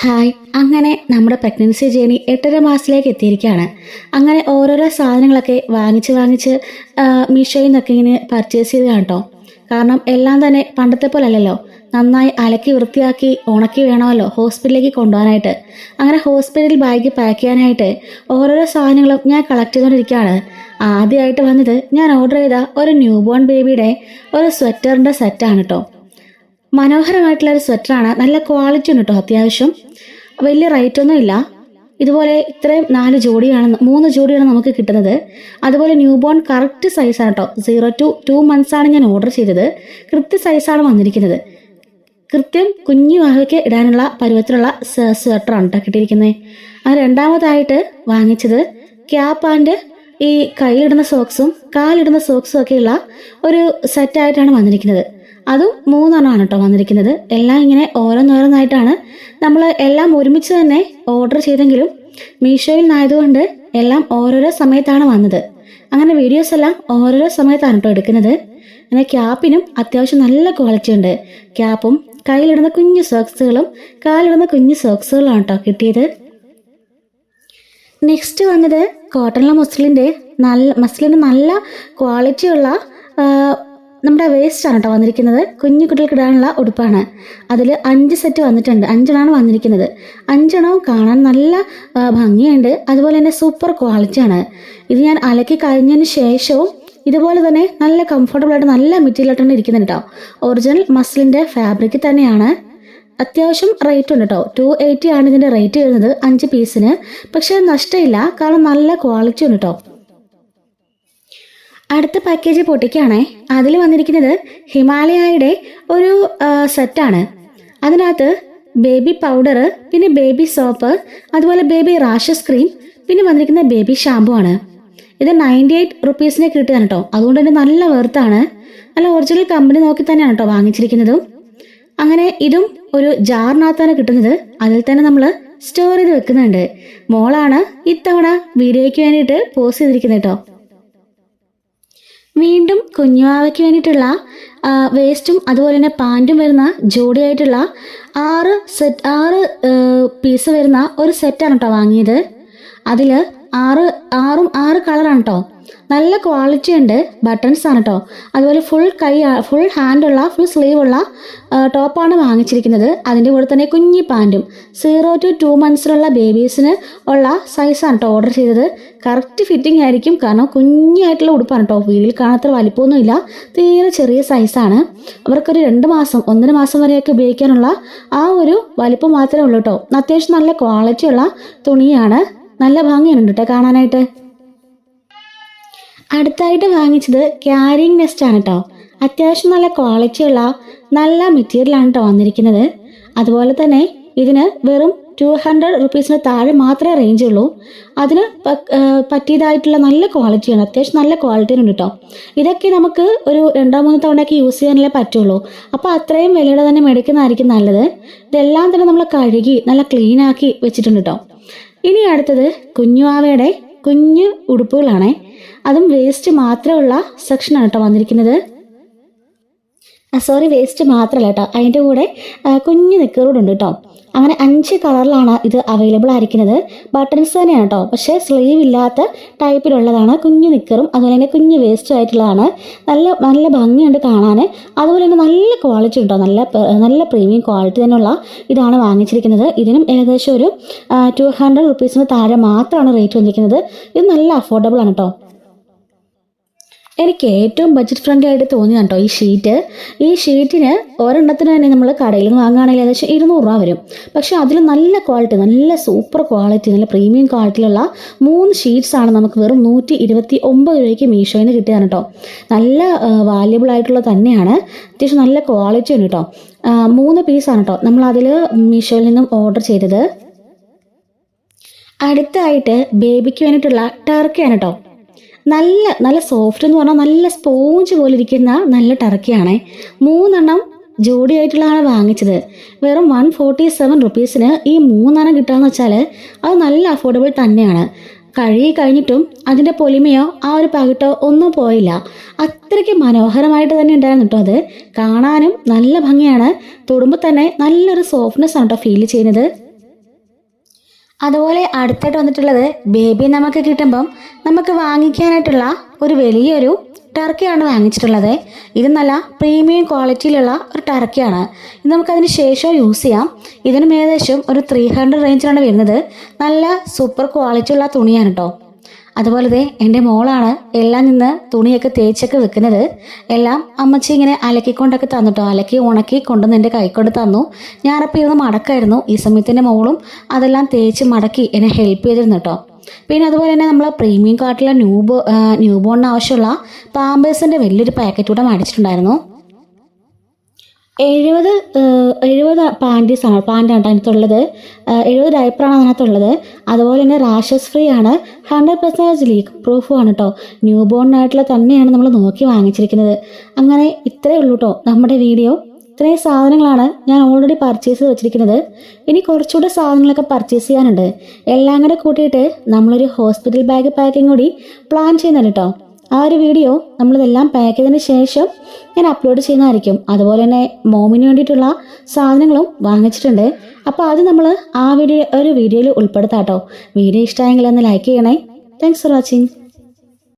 Hi. അങ്ങനെ നമ്മുടെ pregnancy journey 8.5 മാസത്തിലേക്ക് എത്തിയിരിക്കുകയാണ്. അങ്ങനെ ഓരോരോ സാധനങ്ങളൊക്കെ വാങ്ങിച്ച് മീഷോയിൽ നിന്നൊക്കെ ഇങ്ങനെ പർച്ചേസ് ചെയ്തതാണ് കേട്ടോ. കാരണം എല്ലാം തന്നെ പണ്ടത്തെ പോലെ അല്ലല്ലോ, നന്നായി അലക്കി വൃത്തിയാക്കി ഉണക്കി വേണമല്ലോ ഹോസ്പിറ്റലിലേക്ക് കൊണ്ടുപോകാനായിട്ട്. അങ്ങനെ ഹോസ്പിറ്റൽ ബാഗ് പാക്ക് ചെയ്യാനായിട്ട് ഓരോരോ സാധനങ്ങളും ഞാൻ കളക്ട് ചെയ്തുകൊണ്ടിരിക്കുകയാണ്. ആദ്യമായിട്ട് വന്നത് ഞാൻ ഓർഡർ ചെയ്ത ഒരു ന്യൂ ബോൺ ബേബിയുടെ ഒരു സ്വെറ്ററിൻ്റെ സെറ്റാണ് കേട്ടോ. മനോഹരമായിട്ടുള്ളൊരു സ്വെറ്ററാണ്, നല്ല ക്വാളിറ്റി ഉണ്ട് കേട്ടോ. അത്യാവശ്യം വലിയ റേറ്റൊന്നും ഇല്ല. ഇതുപോലെ ഇത്രയും 3 ജോഡിയാണ് നമുക്ക് കിട്ടുന്നത്. അതുപോലെ ന്യൂ ബോൺ കറക്റ്റ് സൈസാണ് കേട്ടോ. 0 to 2 months ആണ് ഞാൻ ഓർഡർ ചെയ്തത്. കൃത്യ സൈസാണ് വന്നിരിക്കുന്നത്. കൃത്യം കുഞ്ഞു വാവയ്ക്ക് ഇടാനുള്ള പരുവത്തിലുള്ള സ്വെറ്ററാണ് കേട്ടോ കിട്ടിയിരിക്കുന്നത്. അത് രണ്ടാമതായിട്ട് വാങ്ങിച്ചത് ക്യാപ്പ് ആൻഡ് ഈ കയ്യിലിടുന്ന സോക്സും കാലിടുന്ന സോക്സും ഒക്കെയുള്ള ഒരു സെറ്റായിട്ടാണ് വന്നിരിക്കുന്നത്. അതും 3 എണ്ണമാണ് കേട്ടോ വന്നിരിക്കുന്നത്. എല്ലാം ഇങ്ങനെ ഓരോന്നോരോന്നായിട്ടാണ് നമ്മൾ എല്ലാം ഒരുമിച്ച് തന്നെ ഓർഡർ ചെയ്തെങ്കിലും മീഷോയിൽ നിന്നായതുകൊണ്ട് എല്ലാം ഓരോരോ സമയത്താണ് വന്നത്. അങ്ങനെ വീഡിയോസ് എല്ലാം ഓരോരോ സമയത്താണ് കേട്ടോ എടുക്കുന്നത്. അങ്ങനെ ക്യാപ്പിനും അത്യാവശ്യം നല്ല ക്വാളിറ്റി ഉണ്ട്. ക്യാപ്പും കയ്യിലിടുന്ന കുഞ്ഞു സോക്സുകളും കാലിടുന്ന കുഞ്ഞു സോക്സുകളാണ് കേട്ടോ കിട്ടിയത്. നെക്സ്റ്റ് വന്നത് കോട്ടണിലെ മസ്ലിൻ്റെ നല്ല ക്വാളിറ്റിയുള്ള നമ്മുടെ വേസ്റ്റാണ് കേട്ടോ വന്നിരിക്കുന്നത്. കുഞ്ഞു കുട്ടികൾക്ക് ഇടാനുള്ള ഉടുപ്പാണ്. അതിൽ 5 സെറ്റ് വന്നിട്ടുണ്ട്. 5 എണ്ണമാണ് വന്നിരിക്കുന്നത്. 5 എണ്ണവും കാണാൻ നല്ല ഭംഗിയുണ്ട്. അതുപോലെ തന്നെ സൂപ്പർ ക്വാളിറ്റിയാണ്. ഇത് ഞാൻ അലക്കി കഴിഞ്ഞതിന് ശേഷവും ഇതുപോലെ തന്നെ നല്ല കംഫർട്ടബിൾ ആയിട്ട് നല്ല മെറ്റീരിയൽ ആയിട്ടാണ് ഇരിക്കുന്നത് കേട്ടോ. ഒറിജിനൽ മസ്ലിൻ്റെ ഫാബ്രിക് തന്നെയാണ്. അത്യാവശ്യം റേറ്റ് ഉണ്ട് കേട്ടോ. 280 ആണ് ഇതിൻ്റെ റേറ്റ് വരുന്നത് 5 പീസിന്. പക്ഷേ നഷ്ടമില്ല, കാരണം നല്ല ക്വാളിറ്റി ഉണ്ട് കേട്ടോ. അടുത്ത പാക്കേജ് പൊട്ടിക്കുകയാണേ. അതിൽ വന്നിരിക്കുന്നത് ഹിമാലയയുടെ ഒരു സെറ്റാണ്. അതിനകത്ത് ബേബി പൗഡർ, പിന്നെ ബേബി സോപ്പ്, അതുപോലെ ബേബി റാഷസ് ക്രീം, പിന്നെ വന്നിരിക്കുന്ന ബേബി ഷാമ്പു ആണ്. ഇത് 98 റുപ്പീസിന് കിട്ടുകയാണ് കേട്ടോ. അതുകൊണ്ട് തന്നെ നല്ല വെർത്താണ്. നല്ല ഒറിജിനൽ കമ്പനി നോക്കി തന്നെയാണ് കേട്ടോ വാങ്ങിച്ചിരിക്കുന്നതും. അങ്ങനെ ഇതും ഒരു ജാറിനകത്താണ് കിട്ടുന്നത്. അതിൽ തന്നെ നമ്മൾ സ്റ്റോർ ചെയ്ത് വെക്കുന്നുണ്ട്. മോളാണ് ഇത്തവണ വീഡിയോയ്ക്ക് വേണ്ടിയിട്ട് പോസ്റ്റ് ചെയ്തിരിക്കുന്നത് കേട്ടോ. വീണ്ടും കുഞ്ഞുവാവയ്ക്ക് വേണ്ടിയിട്ടുള്ള വേസ്റ്റും അതുപോലെ തന്നെ പാൻറ്റും വരുന്ന ജോഡിയായിട്ടുള്ള 6 പീസ് വരുന്ന ഒരു സെറ്റാണ് കേട്ടോ വാങ്ങിയത്. അതിൽ 6 കളറാണ് കേട്ടോ. നല്ല ക്വാളിറ്റി ഉണ്ട്. ബട്ടൺസ് ആണ് കേട്ടോ. അതുപോലെ ഫുൾ ഹാൻഡുള്ള ഫുൾ സ്ലീവുള്ള ടോപ്പാണ് വാങ്ങിച്ചിരിക്കുന്നത്. അതിൻ്റെ കൂടെ തന്നെ കുഞ്ഞി പാൻറ്റും 0 to 2 monthsലുള്ള ബേബീസിന് ഉള്ള സൈസാണ് കേട്ടോ ഓർഡർ ചെയ്തത്. കറക്റ്റ് ഫിറ്റിംഗ് ആയിരിക്കും, കാരണം കുഞ്ഞായിട്ടുള്ള ഉടുപ്പാണ് കേട്ടോ. വീട്ടിൽ കാണാത്ര വലിപ്പമൊന്നുമില്ല, തീരെ ചെറിയ സൈസാണ്. അവർക്കൊരു 2 മാസം 1.5 മാസം വരെയൊക്കെ ഉപയോഗിക്കാനുള്ള ആ ഒരു വലിപ്പം മാത്രമേ ഉള്ളൂ കേട്ടോ. അത്യാവശ്യം നല്ല ക്വാളിറ്റിയുള്ള തുണിയാണ്. നല്ല ഭംഗിയുണ്ട് കേട്ടോ കാണാനായിട്ട്. അടുത്തായിട്ട് വാങ്ങിച്ചത് ക്യാരിങ് നെസ്റ്റ് ആണ് കേട്ടോ. അത്യാവശ്യം നല്ല ക്വാളിറ്റിയുള്ള നല്ല മെറ്റീരിയലാണ് കേട്ടോ വന്നിരിക്കുന്നത്. അതുപോലെ തന്നെ ഇതിന് വെറും 200 റുപ്പീസിന് താഴെ മാത്രമേ റേഞ്ച് ഉള്ളൂ. അതിന് പറ്റിയതായിട്ടുള്ള നല്ല ക്വാളിറ്റിയാണ്. അത്യാവശ്യം നല്ല ക്വാളിറ്റിയുണ്ട് കേട്ടോ. ഇതൊക്കെ നമുക്ക് ഒരു 2-3 തവണയൊക്കെ യൂസ് ചെയ്യാനല്ലേ പറ്റുള്ളൂ. അപ്പോൾ അത്രയും വിലയുടെ തന്നെ മേടിക്കുന്നതായിരിക്കും നല്ലത്. ഇതെല്ലാം തന്നെ നമ്മൾ കഴുകി നല്ല ക്ലീനാക്കി വെച്ചിട്ടുണ്ട് കേട്ടോ. ഇനി അടുത്തത് കുഞ്ഞുവാവയുടെ കുഞ്ഞു ഉടുപ്പുകളാണേ. അതും വേസ്റ്റ് മാത്രമുള്ള സെക്ഷനാണ് കേട്ടോ വന്നിരിക്കുന്നത്. വേസ്റ്റ് മാത്രമല്ല കേട്ടോ, അതിൻ്റെ കൂടെ കുഞ്ഞു നിക്കറും ഉണ്ട് കേട്ടോ. അങ്ങനെ 5 കളറിലാണ് ഇത് അവൈലബിൾ ആയിരിക്കുന്നത്. ബട്ടൺസ് തന്നെയാണ് കേട്ടോ, പക്ഷേ സ്ലീവ് ഇല്ലാത്ത ടൈപ്പിലുള്ളതാണ്. കുഞ്ഞു നിക്കറും അതുപോലെ തന്നെ കുഞ്ഞു വേസ്റ്റും ആയിട്ടുള്ളതാണ്. നല്ല ഭംഗിയുണ്ട് കാണാൻ. അതുപോലെ തന്നെ നല്ല ക്വാളിറ്റി ഉണ്ടോ, നല്ല പ്രീമിയം ക്വാളിറ്റി തന്നെയുള്ള ഇതാണ് വാങ്ങിച്ചിരിക്കുന്നത്. ഇതിനും ഏകദേശം ഒരു 200 റുപ്പീസിന് താഴെ മാത്രമാണ് റേറ്റ് വന്നിരിക്കുന്നത്. ഇത് നല്ല അഫോർഡബിൾ ആണ് കേട്ടോ. എനിക്ക് ഏറ്റവും ബഡ്ജറ്റ് ഫ്രണ്ട്ലി ആയിട്ട് തോന്നിയാണ് കേട്ടോ ഈ ഷീറ്റിന് ഒരെണ്ണത്തിന് തന്നെ നമ്മൾ കടയിൽ നിന്ന് വാങ്ങുകയാണെങ്കിൽ ഏകദേശം 200 രൂപ വരും. പക്ഷേ അതിൽ നല്ല ക്വാളിറ്റി, നല്ല സൂപ്പർ ക്വാളിറ്റി, നല്ല പ്രീമിയം ക്വാളിറ്റിയിലുള്ള 3 ഷീറ്റ്സാണ് നമുക്ക് വെറും 129 രൂപയ്ക്ക് മീഷോയിൽ നിന്ന് കിട്ടിയതാണ് കേട്ടോ. നല്ല വാല്യബിൾ ആയിട്ടുള്ള തന്നെയാണ്. അത്യാവശ്യം നല്ല ക്വാളിറ്റി ഉണ്ട് കേട്ടോ. 3 പീസാണ് കേട്ടോ നമ്മളതിൽ മീഷോയിൽ നിന്നും ഓർഡർ ചെയ്തത്. അടുത്തായിട്ട് ബേബിക്ക് വേണ്ടിയിട്ടുള്ള ടർക്കിയാണ് കേട്ടോ. നല്ല സോഫ്റ്റ് എന്ന് പറഞ്ഞാൽ നല്ല സ്പോഞ്ച് പോലെ ഇരിക്കുന്ന നല്ല ടർക്കിയാണ്. 3 എണ്ണം ജോഡിയായിട്ടുള്ളതാണ് വാങ്ങിച്ചത്. വെറും 147 റുപ്പീസിന് ഈ 3 എണ്ണം കിട്ടുകയെന്ന് വെച്ചാൽ അത് നല്ല അഫോർഡബിൾ തന്നെയാണ്. കഴുകി കഴിഞ്ഞിട്ടും അതിൻ്റെ പൊലിമയോ ആ ഒരു പകിട്ടോ ഒന്നും പോയില്ല. അത്രയ്ക്ക് മനോഹരമായിട്ട് തന്നെ ഉണ്ടായിരുന്നു കേട്ടോ. അത് കാണാനും നല്ല ഭംഗിയാണ്. തൊടുമ്പോൾ തന്നെ നല്ലൊരു സോഫ്റ്റ്നെസ് ആണ് കേട്ടോ ഫീൽ ചെയ്യുന്നത്. അതുപോലെ അടുത്തായിട്ട് വന്നിട്ടുള്ളത് ബേബി നമുക്ക് കിട്ടുമ്പം നമുക്ക് വാങ്ങിക്കാനായിട്ടുള്ള ഒരു വലിയൊരു ടർക്കിയാണ് വാങ്ങിച്ചിട്ടുള്ളത്. ഇത് നല്ല പ്രീമിയം ക്വാളിറ്റിയിലുള്ള ഒരു ടർക്കിയാണ്. ഇത് നമുക്കതിന് ശേഷം യൂസ് ചെയ്യാം. ഇതിനും ഏകദേശം ഒരു 300 റേഞ്ചിലാണ് വരുന്നത്. നല്ല സൂപ്പർ ക്വാളിറ്റി ഉള്ള തുണിയാണ് കേട്ടോ. അതുപോലെ എൻ്റെ മോളാണ് എല്ലാം നിന്ന് തുണിയൊക്കെ തേച്ചൊക്കെ വെക്കുന്നത്. എല്ലാം അമ്മച്ചി ഇങ്ങനെ അലക്കിക്കൊണ്ടൊക്കെ തന്നിട്ടോ, അലക്കി ഉണക്കി കൊണ്ടുവന്ന് എൻ്റെ കൈക്കൊണ്ട് തന്നു. ഞാനപ്പോൾ ഇരുന്ന് മടക്കായിരുന്നു. ഈ സമയത്ത് എൻ്റെ മോളും അതെല്ലാം തേച്ച് മടക്കി എന്നെ ഹെൽപ്പ് ചെയ്തിരുന്നു കേട്ടോ. പിന്നെ അതുപോലെ തന്നെ നമ്മൾ പ്രീമിയം കാർട്ടിലെ ന്യൂബോണിന് ആവശ്യമുള്ള പാമ്പേഴ്സിൻ്റെ വലിയൊരു പാക്കറ്റ് കൂടെ മേടിച്ചിട്ടുണ്ടായിരുന്നു. 70 പാൻറ്റാണ് അതിനകത്തുള്ളത്. 70 ഡയപ്പറാണ് അതിനകത്തുള്ളത്. അതുപോലെ തന്നെ റാഷസ് ഫ്രീ ആണ്, 100% ലീക്ക് പ്രൂഫും ആണ് കേട്ടോ. ന്യൂ ബോർണിനായിട്ടുള്ള തന്നെയാണ് നമ്മൾ നോക്കി വാങ്ങിച്ചിരിക്കുന്നത്. അങ്ങനെ ഇത്രയേ ഉള്ളൂ കേട്ടോ നമ്മുടെ വീഡിയോ. ഇത്രയും സാധനങ്ങളാണ് ഞാൻ ഓൾറെഡി പർച്ചേസ് ചെയ്ത് വെച്ചിരിക്കുന്നത്. ഇനി കുറച്ചുകൂടെ സാധനങ്ങളൊക്കെ പർച്ചേസ് ചെയ്യാനുണ്ട്. എല്ലാം കൂടെ കൂട്ടിയിട്ട് നമ്മളൊരു ഹോസ്പിറ്റൽ ബാഗ് പാക്കിങ് കൂടി പ്ലാൻ ചെയ്യുന്നുണ്ട് കേട്ടോ. ആ ഒരു വീഡിയോ നമ്മളിതെല്ലാം പാക്ക് ചെയ്തതിന് ശേഷം ഞാൻ അപ്ലോഡ് ചെയ്യുന്നതായിരിക്കും. അതുപോലെ തന്നെ മോമിന് വേണ്ടിയിട്ടുള്ള സാധനങ്ങളും വാങ്ങിച്ചിട്ടുണ്ട്. അപ്പോൾ അത് നമ്മൾ ആ വീഡിയോയിൽ ഉൾപ്പെടുത്താം കേട്ടോ. വീഡിയോ ഇഷ്ടമായെങ്കിൽ ഒന്ന് ലൈക്ക് ചെയ്യണേ. Thanks for watching.